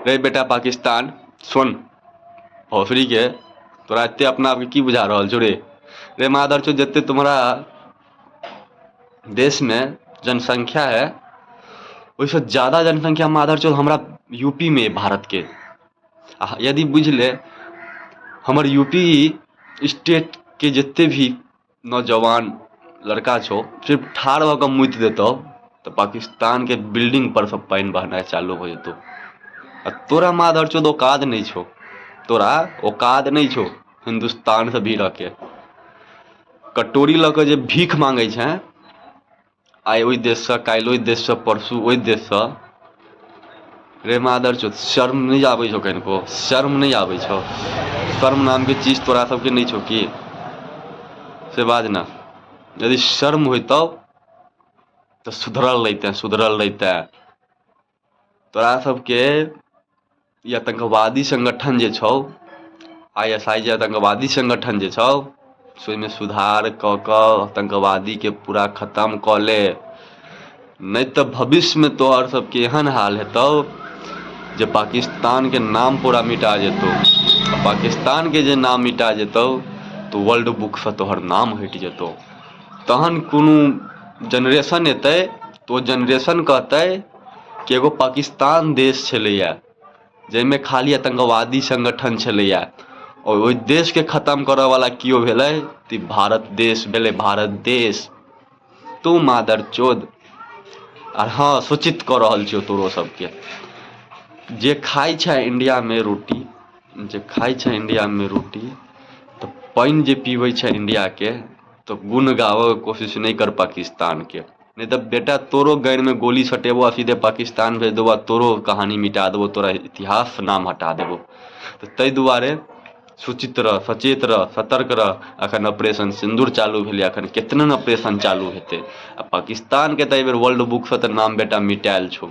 रे बेटा पाकिस्तान सुन भोसड़ी के तोरा एते अपना आपके की बुझा रहल छौ रे? रे मादर चो जते तुम्हारा देश में जनसंख्या है वैसे ज्यादा जनसंख्या मादर चो हमरा यूपी में है, भारत के। यदि बुझ ले हमर यूपी स्टेट के जितने भी नौजवान लड़का छो सिर्फ ठाड़ भऽ कऽ मुति देतौ तो पाकिस्तान के बिल्डिंग पर सब पानी बहनाइ चालू हो जेतौ। आ तोरा मादर चोद औकात नहीं छो, तोरा औकात नहीं छो हिंदुस्तान से भी के कटोरी लऽ के जे भीख मांगे छै आइ ओहि देश से काल्हि ओहि देश से परसू ओहि देश से। रे मादर चोद शर्म नहीं आबै छौ कनिको? शर्म नहीं आबै छौ? शर्म नाम के चीज तोरा सबके नहीं छौ की? से बाज ना। यदि शर्म होइतौ तो सुधरल रहिते। तोरा सबके ई आतंकवादी संगठन जे छौ ISI जे आतंकवादी संगठन जे छौ से ओहिमे सुधार कऽ कऽ आतंकवादी के पूरा खत्म कऽ ले, नहीं तो भविष्य में तोहर सबके एहन हाल हेतौ जे पाकिस्तान के नाम पूरा मिटा जेतौ। पाकिस्तान के जे नाम मिटा जेतौ तो वर्ल्ड बुक से तोहर नाम हटि जेतौ। तहन कोनो जनरेशन एतै तो जनरेशन कहतै कि एगो पाकिस्तान देश छलैया जाहिमे खाली आतंकवादी संगठन छलैया और ओहि देश के खत्म करऽ वाला कियो भेलै तऽ भारत देश भेलै। भारत देश तू मादर चोद। आर हाँ सूचित कऽ रहल छियौ तोरो सबके जे खाइ छै इंडिया में रोटी, जे खाइ छै इंडिया में रोटी तो पानि जे पीबै छै इंडिया के तो गुण गावऽ के कोशिश नहीं कर पाकिस्तान के, नहीं तो बेटा तोरो गैर में गोली सटेबो आ सीधे पाकिस्तान भेज देबो, तोरो कहानी मिटा देबो, तोरा इतिहास नाम हटा देबो। तो ताहि दुआरे सूचित रह, सचेत रह, सतर्क रह। अखन ऑपरेशन सिंदूर चालू भेलै, अखन केतना ऑपरेशन चालू हेतै। आ पाकिस्तान के तऽ एहि बेर वर्ल्ड बुक से तऽ नाम बेटा मिटायल छौ।